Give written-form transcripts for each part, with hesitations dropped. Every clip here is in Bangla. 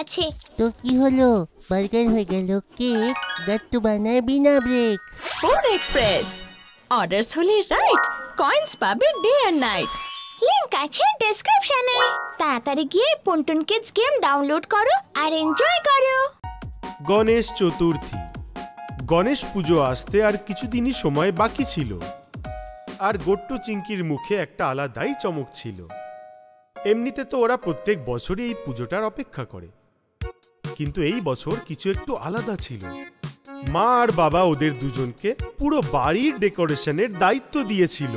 আছে। তো কি হলো, বার্গার হয়ে গেল কেক, গাট্টু বানায় বিনা ব্রেক। ফুড এক্সপ্রেস, অর্ডারস হলে রাইট, কয়েন্স পাবে ডে অ্যান্ড নাইট। লিংক আছে ডেসক্রিপশনে। তাড়াতাড়ি গিয়ে পুনটুন কিডস গেম ডাউনলোড করো আর এনজয় করো। গণেশ চতুর্থী। গণেশ পুজো আসতে আর কিছুদিনই সময় বাকি ছিল, আর গট্টু চিঙ্কির মুখে একটা আলাদাই চমক ছিল। এমনিতে তো ওরা প্রত্যেক বছরই এই পুজোটার অপেক্ষা করে, কিন্তু এই বছর কিছু একটু আলাদা ছিল। মা আর বাবা ওদের দুজনকে পুরো বাড়ির ডেকোরেশনের দায়িত্ব দিয়েছিল।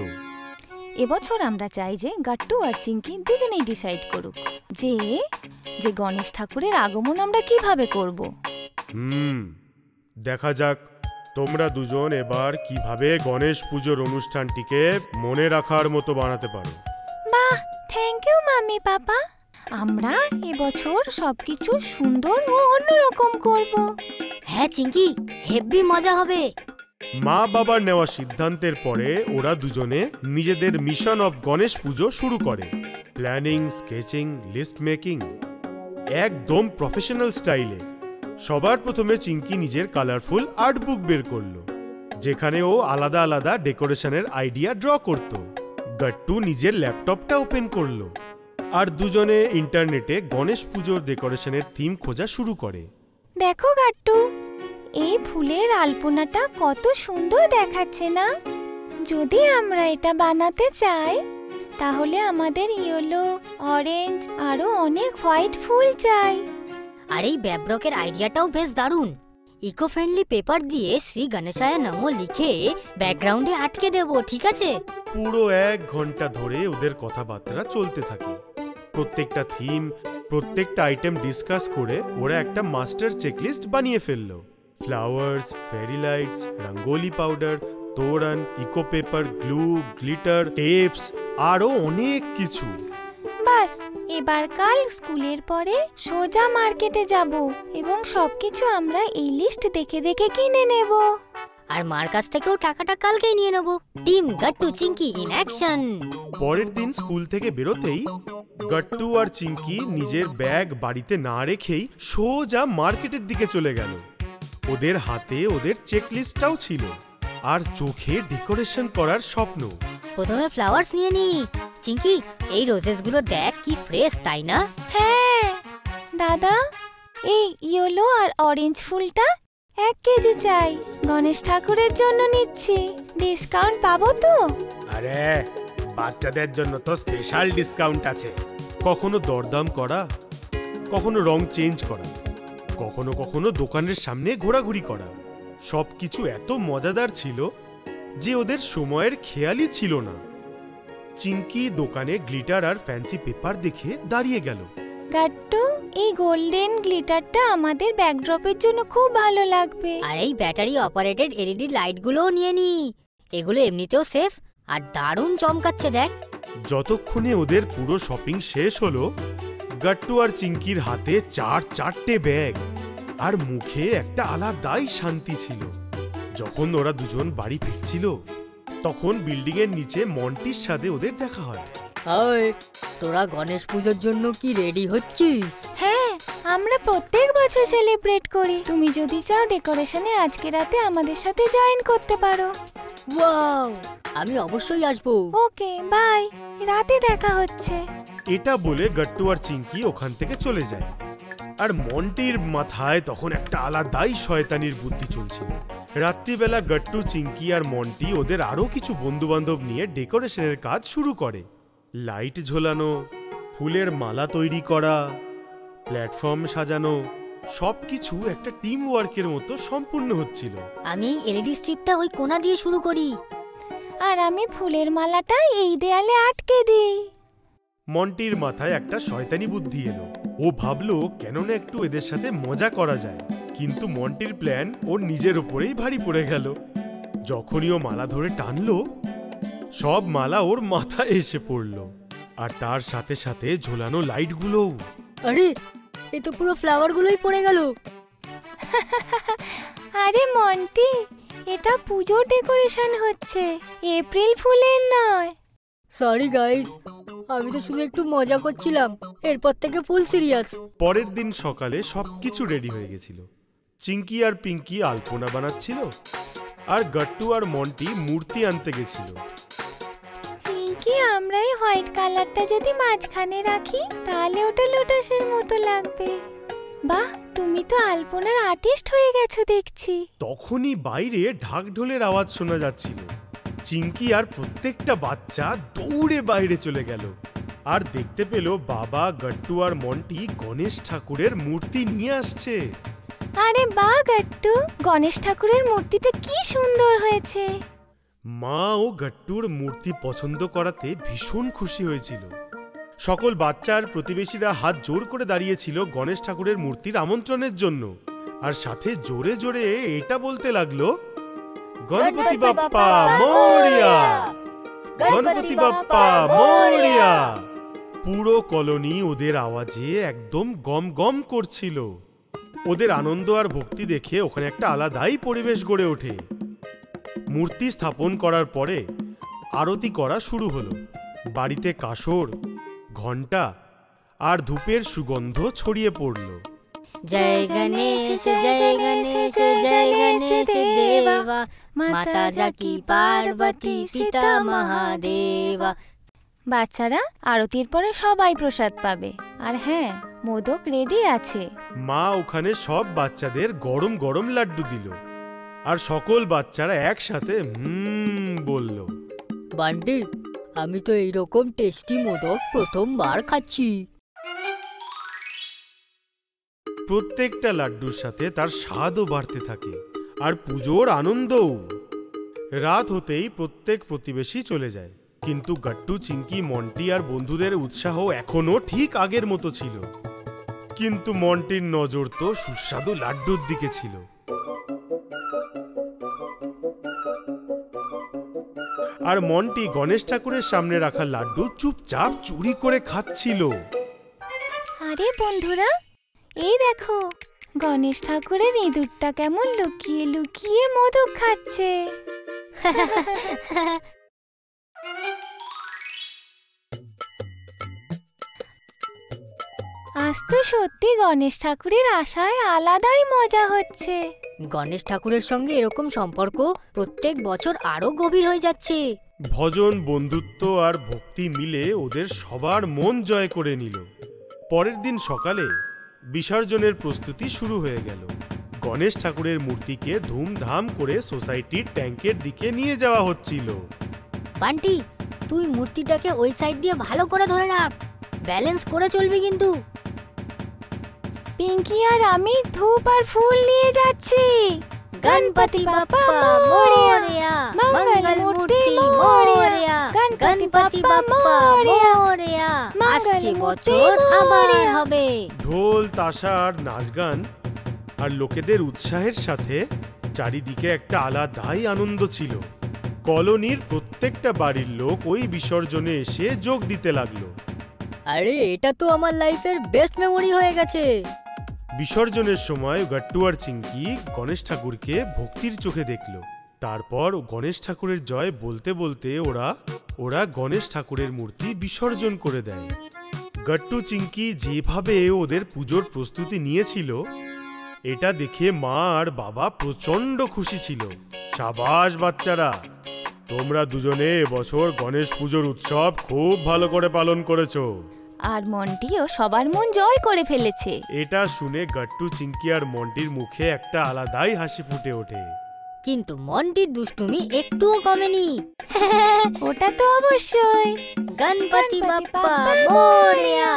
এবছর আমরা চাই যে গাট্টু আর চিঙ্কি দুজনেই ডিসাইড করুক যে গণেশ ঠাকুরের আগমন আমরা কিভাবে করব। দেখা যাক তোমরা দুজন এবার কিভাবে গণেশ পুজোর অনুষ্ঠানটিকে মনে রাখার মতো বানাতে পারো। বাহ, থ্যাংক ইউ মাম্মি পাপা। আমরা এবছর সবকিছু সুন্দর ও অন্যরকম করব। হ্যাঁ চিঙ্কি, হেভি মজা হবে। মা বাবার নেওয়া সিদ্ধান্তের পরে ওরা দুজনে নিজেদের মিশন অফ গণেশ পুজো শুরু করে। প্ল্যানিং, স্কেচিং, লিস্ট মেকিং, একদম প্রফেশনাল স্টাইলে। সবার প্রথমে চিঙ্কি নিজের কালারফুল আর্ট বুক বের করলো, যেখানে ও আলাদা আলাদা ডেকোরেশনের আইডিয়া ড্র করত। গাট্টু নিজের ল্যাপটপটা ওপেন করলো, আর দুজনে ইন্টারনেটে গণেশ পুজোর ডেকোরেশনের থিম খোঁজা শুরু করে। দেখো গাট্টু, এই ফুলের আলপনাটা কত সুন্দর দেখাচ্ছে না? যদি আমরা এটা বানাতে চাই তাহলে আমাদের ইয়েলো, অরেঞ্জ আরো অনেক হোয়াইট ফুল চাই। আর এই ব্যাবরকের আইডিয়াটাও বেশ দারুণ। ইকো ফ্রেন্ডলি পেপার দিয়ে শ্রী গণেশায় নমো লিখে ব্যাকগ্রাউন্ডে আটকে দেব, ঠিক আছে? পুরো 1 ঘন্টা ধরে ওদের কথাবার্তা চলতে থাকে। প্রত্যেকটা থিম, প্রত্যেকটা আইটেম ডিসকাস করে ওরা একটা মাস্টার চেকলিস্ট বানিয়ে ফেললো। Flowers, fairy lights, rangoli powder, তোরণ, eco paper, glue, glitter, tapes আরো অনেক কিছু। বাস, এবার কাল স্কুলের পরে সোজা মার্কেটে যাব এবং সবকিছু আমরা এই লিস্ট দেখে দেখে কিনে নেব। আর মার কাছ থেকেও টাকাটা কালকেই নিয়ে নেব। Team Gattu Chinki in action. পরের দিন স্কুল থেকে বেরোতেই গাট্টু আর চিঙ্কি নিজের ব্যাগ বাড়িতে না রেখেই সোজা মার্কেটের দিকে চলে গেল। ওদের হাতে ওদের চেকলিস্টটাও ছিল, আর চোখে ডেকোরেশন করার স্বপ্ন। প্রথমে ফ্লাওয়ার্স নিয়ে নি। চিঙ্কি, এই রোজেসগুলো দেখ কি ফ্রেশ, তাই না? হ্যাঁ দাদা, এই ইয়েলো আর অরেঞ্জ ফুলটা 1 কেজি চাই। গণেশ ঠাকুরের জন্য নিচ্ছি, ডিসকাউন্ট পাবো তো? আরে বাচ্চাদের জন্য তো স্পেশাল ডিসকাউন্ট আছে। কখনো দরদাম করা, কখনো রং চেঞ্জ করা, কখনো কখনো দোকানের সামনে ঘোরাঘুরি করা। সবকিছু এত মজাদার ছিল যে ওদের সময়ের খেয়ালই ছিল না। চিঙ্কি দোকানে গ্লিটার আর ফ্যান্সি পেপার দেখে দাঁড়িয়ে গেল। গাট্টু, এই গোল্ডেন গ্লিটারটা আমাদের ব্যাকড্রপের জন্য খুব ভালো লাগবে। আর এই ব্যাটারি অপারেটেড এলইডি লাইটগুলোও নিয়ে নি। এগুলো এমনিতেও সেফ আর দারুণ চমকাচ্ছে, দেখ। যতক্ষণে ওদের পুরো শপিং শেষ হলো, গাট্টু আর চিঙ্কির হাতে 4 ব্যাগ, আর মুখে একটা আলাদাই শান্তি ছিল। যখন ওরা দুজন বাড়ি ফিরছিল, তখন বিল্ডিং এর নিচে মন্টির সাথে ওদের দেখা হয়। হাই, তোরা গণেশ পুজোর জন্য কি রেডি হচ্ছিস? হ্যাঁ, আমরা প্রত্যেক বছর সেলিব্রেট করি। তুমি যদি চাও ডেকোরেশনে আজকে রাতে আমাদের সাথে জয়েন করতে পারো। ওয়াও, আমি অবশ্যই আসবো। ওকে, বাই, রাতে দেখা হচ্ছে। এটা বলে গাট্টু আর চিঙ্কি ওখান থেকে চলে যায়। আর মন্টির মাথায় তখন একটা আলাদাই শয়তানির বুদ্ধি চলছিল। রাত্রিবেলা গাট্টু, চিঙ্কি আর মন্টি ওদের আরো কিছু বন্ধু বান্ধব নিয়ে ডেকোরেশনের কাজ শুরু করে। লাইট ঝোলানো, ফুলের মালা তৈরি করা, প্ল্যাটফর্ম সাজানো, সবকিছু একটা টিম ওয়ার্কের মতো সম্পূর্ণ হচ্ছিল। আমি এই এলইডি স্ট্রিপটা ওই কোণা দিয়ে শুরু করি, আর আমি ফুলের মালাটা এই দেয়ালে আটকে দিই। মন্টির মাথায় একটা শয়তানি বুদ্ধি এলো। ও ভাবলো কেন না একটু এদের সাথে মজা করা যায়, কিন্তু মন্টির প্ল্যান ওর নিজের উপরেই ভারী পড়ে গেল। যখনই ও মালা ধরে টানলো, সব মালা ওর মাথায় এসে পড়লো, আর তার সাথে সাথে ঝোলানো লাইটগুলোও। আরে, এ তো পুরো ফ্লাওয়ারগুলোই পড়ে গেল। আরে মন্টি, এটা পুজোর ডেকোরেশন হচ্ছে, এপ্রিল ফুলের নয়। সরি গাইস, আমি তো শুধু একটু মজা করছিলাম, এরপর থেকে ফুল সিরিয়াস। পরের দিন সকালে সবকিছু রেডি হয়ে গেছিল। চিঙ্কি আর পিঙ্কি আলপনা বানাচ্ছিল, আর গাট্টু আর মন্টি মূর্তি আনতে গেছিল। চিঙ্কি, আমরা এই হোয়াইট কালারটা যদি মাঝখানে রাখি তাহলে ওটা লোটাসের মতো লাগবে। বাহ, তুমি তো আলপনার আর্টিস্ট হয়ে গেছো দেখছি। তখনই বাইরে ঢাক ঢোলের আওয়াজ শোনা যাচ্ছিল। চিঙ্কি আর প্রত্যেকটা বাচ্চা দৌড়ে বাইরে চলে গেল, আর দেখতে পেল বাবা, গাট্টু আর মন্টি গণেশ ঠাকুরের মূর্তি নিয়ে আসছে। আরে বাহ গাট্টু, গণেশ ঠাকুরের মূর্তিটা কি সুন্দর হয়েছে। মা ও গাট্টুর মূর্তি পছন্দ করাতে ভীষণ খুশি হয়েছিল। সকল বাচ্চা আর প্রতিবেশীরা হাত জোর করে দাঁড়িয়েছিল গণেশ ঠাকুরের মূর্তির আমন্ত্রণের জন্য, আর সাথে জোরে জোরে এটা বলতে লাগলো, গণপতি বাপ্পা মোরিয়া, গণপতি বাপ্পা মোরিয়া। পুরো কলোনি ওদের আওয়াজে একদম গম গম করছিল। ওদের আনন্দ আর ভক্তি দেখে ওখানে একটা আলাদাই পরিবেশ গড়ে ওঠে। মূর্তি স্থাপন করার পরে আরতি করা শুরু হলো। বাড়িতে কাসর, ঘণ্টা আর ধূপের সুগন্ধ ছড়িয়ে পড়ল। জয় গণেশ জয় গণেশ জয় গণেশ দেবা, মাতা জাকি পার্বতী পিতা মহাদেবা। বাচ্চারা, আরতির পরে সবাই প্রসাদ পাবে। আর হ্যাঁ, মোদক রেডি আছে। মা ওখানে সব বাচ্চাদের গরম গরম লাড্ডু দিল, আর সকল বাচ্চারা একসাথে বলল। বান্টি, আমি তো এইরকম টেস্টি মোদক প্রথমবার খাচ্ছি। প্রত্যেকটা লাড্ডুর সাথে তার স্বাদও বাড়তে থাকে, আর পুজোর আনন্দও। রাত হতেই প্রত্যেক প্রতিবেশী চলে যায়, কিন্তু গাট্টু, চিঙ্কি, মন্টি আর বন্ধুদের উৎসাহ এখনো ঠিক আগের মতো ছিল। কিন্তু মন্টির নজর তো সুস্বাদু লাড্ডুর দিকে ছিল। আর মন্টি গণেশ ঠাকুরের সামনে রাখা লাড্ডু চুপচাপ চুরি করে খাচ্ছিল। আরে বন্ধুরা, এই দেখো, গণেশ ঠাকুরের ইঁদুরটা কেমন লুকিয়ে লুকিয়ে মোদক খাচ্ছে। আজ তো সত্যি গণেশ ঠাকুরের আশায় আলাদাই মজা হচ্ছে। গণেশ ঠাকুরের সঙ্গে এরকম সম্পর্ক প্রত্যেক বছর আরো গভীর হয়ে যাচ্ছে। ভজন, বন্ধুত্ব আর ভক্তি মিলে ওদের সবার মন জয় করে নিল। পরের দিন সকালে বিসর্জনের প্রস্তুতি শুরু হয়ে গেল। গণেশ ঠাকুরের মূর্তিকে ধুমধাম করে সোসাইটির ট্যাঙ্কের দিকে নিয়ে যাওয়া হচ্ছিল। বান্টি, তুই মূর্তিটাকে ওই সাইড দিয়ে ভালো করে ধরে রাখ, ব্যালেন্স করে চলবি কিন্তু। পিঙ্কি আর আমি ধূপ আর ফুল নিয়ে যাচ্ছি। গণপতি বাপ্পা মোরিয়া, মঙ্গল মূর্তি মোরিয়া, গণপতি বাপ্পা মোরিয়া। আসছে বছর আবার হবে। ঢোল, তাশা আর নাচ গান আর লোকেদের উৎসাহের সাথে চারিদিকে একটা আলাদাই আনন্দ ছিল। কলোনির প্রত্যেকটা বাড়ির লোক ওই বিসর্জনে এসে যোগ দিতে লাগলো। আরে, এটা তো আমার লাইফের বেস্ট মেমোরি হয়ে গেছে। বিসর্জনের সময় গাট্টু আর চিঙ্কি গণেশ ঠাকুরকে ভক্তির চোখে দেখল। তারপর গণেশ ঠাকুরের জয় বলতে বলতে ওরা গণেশ ঠাকুরের মূর্তি বিসর্জন করে দেয়। গাট্টু, চিঙ্কি যেভাবে ওদের পুজোর প্রস্তুতি নিয়েছিল, এটা দেখে মা আর বাবা প্রচন্ড খুশি ছিল। সাবাস বাচ্চারা, তোমরা দুজনে এবছর গণেশ পুজোর উৎসব খুব ভালো করে পালন করেছো। আর মন্টিও সবার মন জয় করে ফেলেছে। এটা শুনে গাট্টু, চিঙ্কি আর মন্টির মুখে একটা আলাদাই হাসি ফুটে ওঠে। কিন্তু মন্টির দুষ্টুমি একটুও কমেনি। ওটা তো অবশ্যই। গণপতি বাপ্পা মোরিয়া।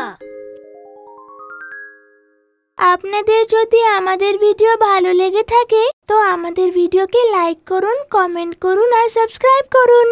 আপনাদের যদি আমাদের ভিডিও ভালো লেগে থাকে তো আমাদের ভিডিওকে লাইক করুন, কমেন্ট করুন আর সাবস্ক্রাইব করুন।